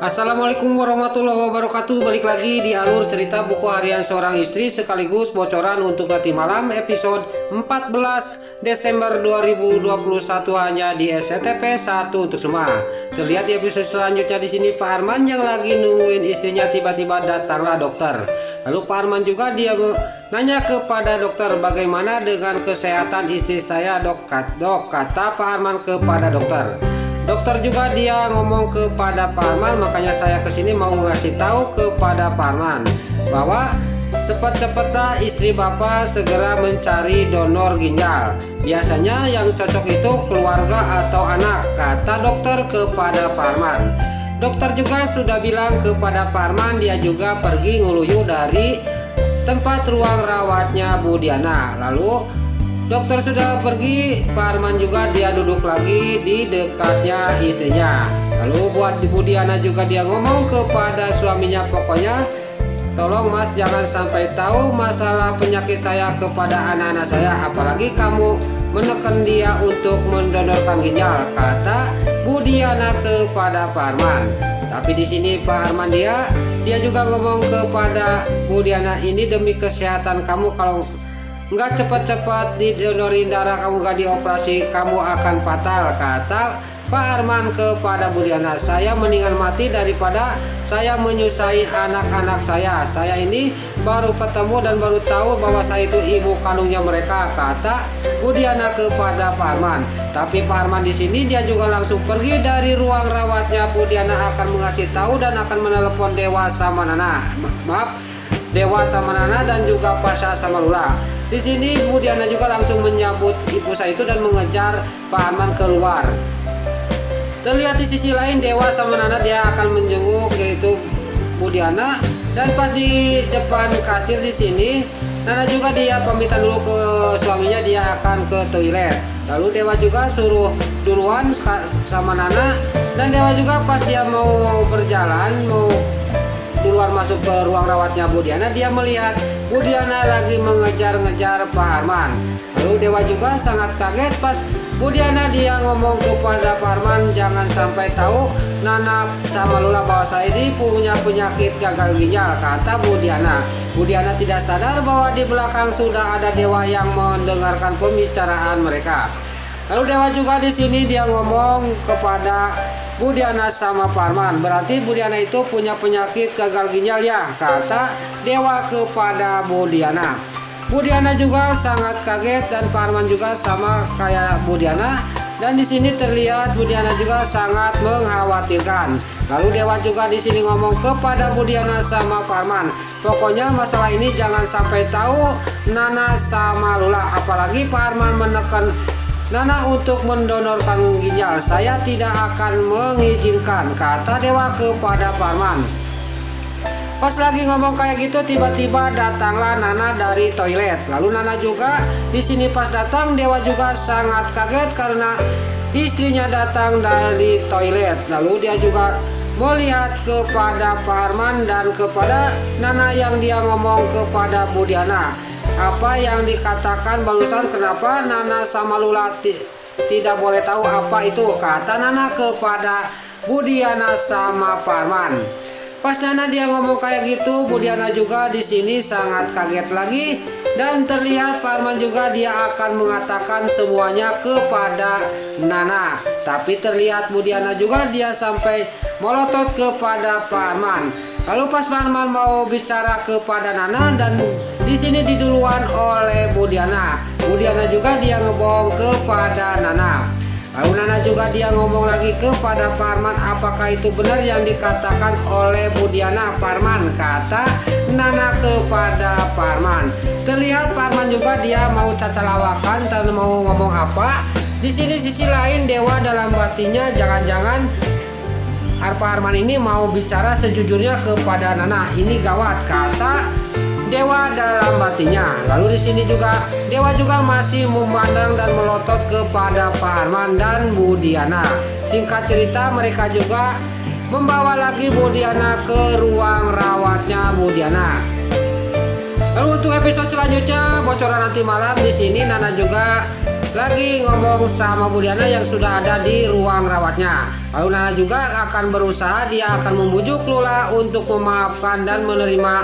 Assalamualaikum warahmatullahi wabarakatuh. Balik lagi di alur cerita buku harian seorang istri sekaligus bocoran untuk nanti malam episode 14 Desember 2021 hanya di SCTV 1 untuk semua. Terlihat di episode selanjutnya di sini Pak Arman yang lagi nungguin istrinya, tiba-tiba datanglah dokter. Lalu Pak Arman juga dia nanya kepada dokter, bagaimana dengan kesehatan istri saya dok, kata Pak Arman kepada dokter. Dokter juga dia ngomong kepada Pak Arman, makanya saya kesini mau ngasih tahu kepada Pak Arman bahwa cepat-cepatlah istri Bapak segera mencari donor ginjal. Biasanya yang cocok itu keluarga atau anak, kata dokter kepada Pak Arman. Dokter juga sudah bilang kepada Pak Arman dia juga pergi ngeluyu dari tempat ruang rawatnya Bu Diana. Lalu dokter sudah pergi, Pak Arman juga dia duduk lagi di dekatnya istrinya. Lalu buat Bu Diana juga dia ngomong kepada suaminya, pokoknya tolong mas jangan sampai tahu masalah penyakit saya kepada anak-anak saya, apalagi kamu menekan dia untuk mendonorkan ginjal, kata Bu Diana kepada Pak Arman. Tapi di sini Pak Arman dia juga ngomong kepada Bu Diana, ini demi kesehatan kamu, kalau nggak cepat-cepat didonorin darah, kamu nggak dioperasi, kamu akan fatal, kata Pak Arman kepada Bu Diana. Saya mendingan mati daripada saya menyusai anak-anak saya. Saya ini baru ketemu dan baru tahu bahwa saya itu ibu kandungnya mereka, kata Bu Diana kepada Pak Arman. Tapi Pak Arman di sini dia juga langsung pergi dari ruang rawatnya. Bu Diana akan mengasih tahu dan akan menelepon Dewa sama Nana. Dewa sama Nana dan juga Pasha sama Lula. Di sini Bu Diana juga langsung menyambut ibu saya itu dan mengejar Pak Arman keluar. Terlihat di sisi lain Dewa sama Nana dia akan menjenguk yaitu Bu Diana, dan pas di depan kasir di sini Nana juga dia pamitan dulu ke suaminya, dia akan ke toilet. Lalu Dewa juga suruh duluan sama Nana, dan Dewa juga pas dia mau berjalan mau duluan masuk ke ruang rawatnya Bu Diana, dia melihat Bu Diana lagi mengejar-ngejar Pak Arman. Lalu Dewa juga sangat kaget pas Bu Diana dia ngomong kepada Pak Arman, jangan sampai tahu Nana sama Lula bahwa saya ini punya penyakit gagal ginjal, kata Bu Diana. Bu Diana tidak sadar bahwa di belakang sudah ada Dewa yang mendengarkan pembicaraan mereka. Lalu Dewa juga di sini dia ngomong kepada Bu Diana sama Pak Arman, berarti Bu Diana itu punya penyakit gagal ginjal ya, kata Dewa kepada Bu Diana. Bu Diana juga sangat kaget dan Pak Arman juga sama kayak Bu Diana, dan di sini terlihat Bu Diana juga sangat mengkhawatirkan. Lalu Dewa juga di sini ngomong kepada Bu Diana sama Pak Arman, pokoknya masalah ini jangan sampai tahu Nana sama Lula, apalagi Pak Arman menekan Nana untuk mendonorkan ginjal, saya tidak akan mengizinkan, kata Dewa kepada Pak Arman. Pas lagi ngomong kayak gitu tiba-tiba datanglah Nana dari toilet. Lalu Nana juga di sini pas datang Dewa juga sangat kaget karena istrinya datang dari toilet. Lalu dia juga melihat kepada Pak Arman dan kepada Nana yang dia ngomong kepada Bu Diana. Apa yang dikatakan barusan, kenapa Nana sama Lula tidak boleh tahu apa itu, kata Nana kepada Bu Diana sama Pak Arman. Pas Nana dia ngomong kayak gitu, Bu Diana juga di sini sangat kaget lagi, dan terlihat Pak Arman juga dia akan mengatakan semuanya kepada Nana. Tapi terlihat Bu Diana juga dia sampai melotot kepada Pak Arman. Lalu pas Pak Arman mau bicara kepada Nana, dan di sini diduluan oleh Bu Diana. Bu Diana juga dia ngebohong kepada Nana. Lalu Nana juga dia ngomong lagi kepada Pak Arman, apakah itu benar yang dikatakan oleh Bu Diana, Pak Arman, kata Nana kepada Pak Arman. Terlihat Pak Arman juga dia mau cacalawakan dan mau ngomong apa. Di sini sisi lain Dewa dalam batinnya, jangan-jangan Pak Arman ini mau bicara sejujurnya kepada Nana, ini gawat, kata Dewa dalam batinnya. Lalu di sini juga Dewa juga masih memandang dan melotot kepada Pak Arman dan Bu Diana. Singkat cerita mereka juga membawa lagi Bu Diana ke ruang rawatnya Bu Diana. Lalu untuk episode selanjutnya bocoran nanti malam di sini Nana juga lagi ngomong sama Bu Diana yang sudah ada di ruang rawatnya. Lalu Nana juga akan berusaha, dia akan membujuk Lula untuk memaafkan dan menerima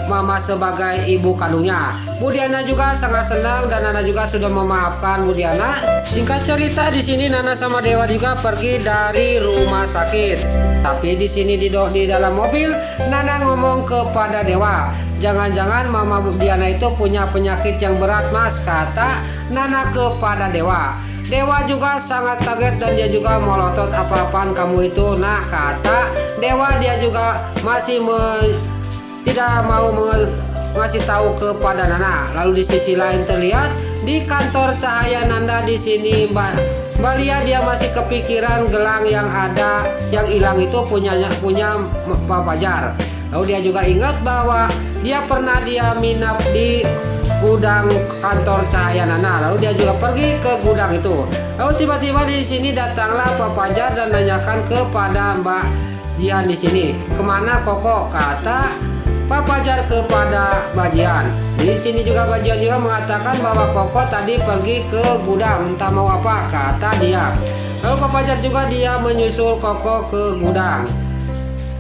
Mama sebagai ibu kandungnya. Bu Diana juga sangat senang dan Nana juga sudah memaafkan Bu Diana. Singkat cerita di sini Nana sama Dewa juga pergi dari rumah sakit. Tapi di sini di dalam mobil Nana ngomong kepada Dewa, jangan-jangan Mama Bu Diana itu punya penyakit yang berat Mas, kata Nana kepada Dewa. Dewa juga sangat kaget dan dia juga melotot, apa-apaan kamu itu nak, kata Dewa. Dia juga masih tidak mau ngasih tahu kepada Nana. Lalu di sisi lain terlihat di kantor Cahaya Nanda di sini Mbak Lia dia masih kepikiran gelang yang ada yang hilang itu punya Pak Fajar. Lalu dia juga ingat bahwa dia pernah minap di gudang kantor Cahaya Nana. Lalu dia juga pergi ke gudang itu. Lalu tiba-tiba di sini datanglah Pak Fajar dan nanyakan kepada Mbak Jian di sini, kemana Koko, kata Pak Fajar kepada Bajian. Di sini juga Bajian juga mengatakan bahwa Koko tadi pergi ke gudang, entah mau apa, kata dia. Lalu Pak Fajar juga dia menyusul Koko ke gudang.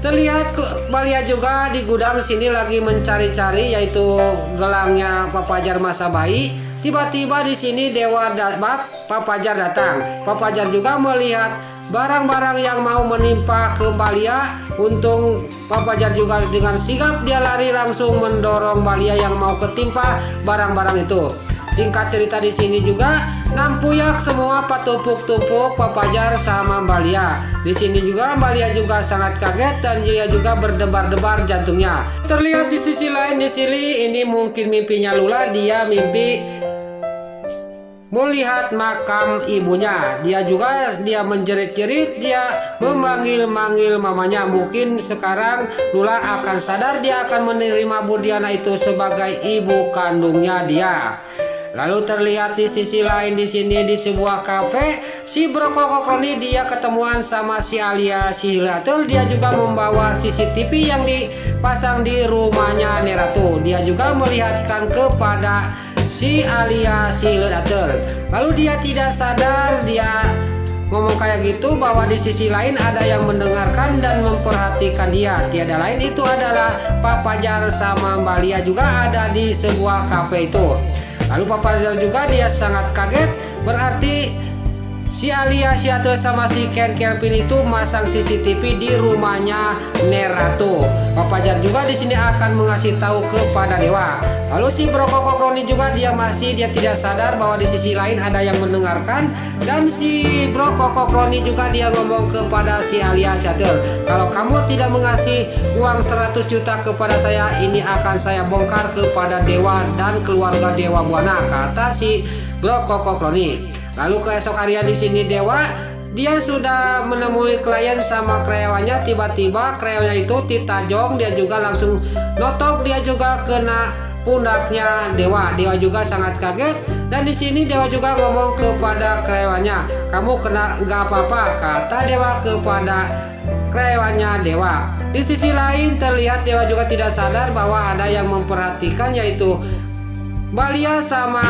Terlihat Mbak Lia juga di gudang sini lagi mencari-cari yaitu gelangnya Pak Fajar masa bayi. Tiba-tiba di sini Pak Fajar datang. Pak Fajar juga melihat barang-barang yang mau menimpa ke Mbak Lia. Untung Pak Fajar juga dengan sigap dia lari langsung mendorong Mbak Lia yang mau ketimpa barang-barang itu. Singkat cerita di sini juga nampuyak semua patumpuk-tumpuk Pak Fajar sama Mbak Lia. Di sini juga Mbak Lia juga sangat kaget dan dia juga berdebar-debar jantungnya. Terlihat di sisi lain di sini ini mungkin mimpinya Lula, dia mimpi melihat makam ibunya. Dia menjerit-jerit, dia memanggil-manggil mamanya. Mungkin sekarang Lula akan sadar, dia akan menerima Bu Diana itu sebagai ibu kandungnya dia. Lalu terlihat di sisi lain di sini di sebuah kafe, si Bro Kokokroni dia ketemuan sama si Alia si Hilatul. Dia juga membawa CCTV yang dipasang di rumahnya Neratu. Dia juga melihatkan kepada si Alia si Hilatul. Lalu dia tidak sadar, dia ngomong kayak gitu bahwa di sisi lain ada yang mendengarkan dan memperhatikan dia. Tiada lain itu adalah Pak Fajar sama Mbak Lia juga ada di sebuah kafe itu. Lalu Pak Fajar juga dia sangat kaget, berarti si Alia si Atul sama si Ken Kelvin itu masang CCTV di rumahnya Neratu. Pak Fajar juga di sini akan mengasih tahu kepada Dewa. Lalu si Bro Kokokroni juga dia tidak sadar bahwa di sisi lain ada yang mendengarkan, dan si Bro Kokokroni juga dia ngomong kepada si Alia si Atul, kalau kamu tidak mengasih uang 100 juta kepada saya, ini akan saya bongkar kepada Dewa dan keluarga Dewa Buana, kata si Bro Kokokroni. Lalu keesok harian di sini Dewa dia sudah menemui klien sama karyawannya. Tiba-tiba karyawannya itu Titajong, dia juga langsung notok, dia juga kena pundaknya Dewa. Dewa juga sangat kaget dan di sini Dewa juga ngomong kepada karyawannya, kamu kena nggak apa-apa, kata Dewa kepada karyawannya Dewa. Di sisi lain terlihat Dewa juga tidak sadar bahwa ada yang memperhatikan yaitu Mbak Lia sama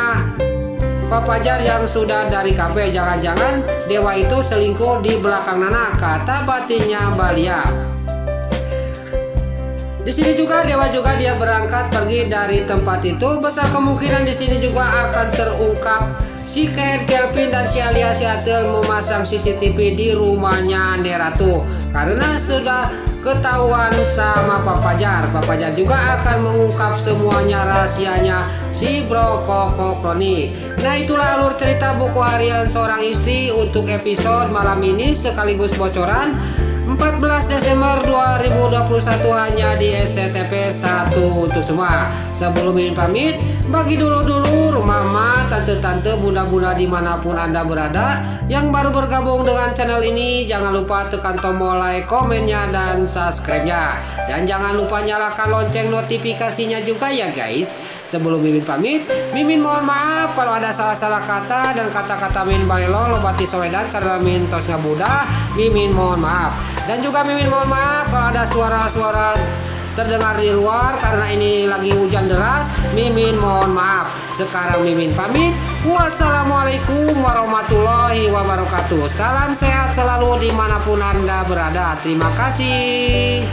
Pak Fajar yang sudah dari kafe. Jangan-jangan Dewa itu selingkuh di belakang Nana, kata batinnya Mbak Lia. Di sini juga Dewa juga dia berangkat pergi dari tempat itu. Besar kemungkinan di sini juga akan terungkap si Ken Kelvin dan si Alia si Atul memasang CCTV di rumahnya Neratu karena sudah ketahuan sama Pak Fajar. Pak Fajar juga akan mengungkap semuanya rahasianya si Bro Kokokroni. Nah, itulah alur cerita buku harian seorang istri untuk episode malam ini sekaligus bocoran 14 Desember 2021 hanya di SCTV 1 untuk semua. Sebelum Mimin pamit, bagi dulu mama, tante-tante, bunda-bunda dimanapun Anda berada yang baru bergabung dengan channel ini, jangan lupa tekan tombol like, komennya, dan subscribe-nya. Dan jangan lupa nyalakan lonceng notifikasinya juga ya guys. Sebelum Mimin pamit, Mimin mohon maaf kalau ada salah-salah kata dan kata-kata Mimin balelo lobati soledan karena Mimin tos ngabudah. Mimin mohon maaf. Dan juga Mimin mohon maaf kalau ada suara-suara terdengar di luar karena ini lagi hujan deras. Mimin mohon maaf. Sekarang Mimin pamit. Wassalamualaikum warahmatullahi wabarakatuh. Salam sehat selalu dimanapun Anda berada. Terima kasih.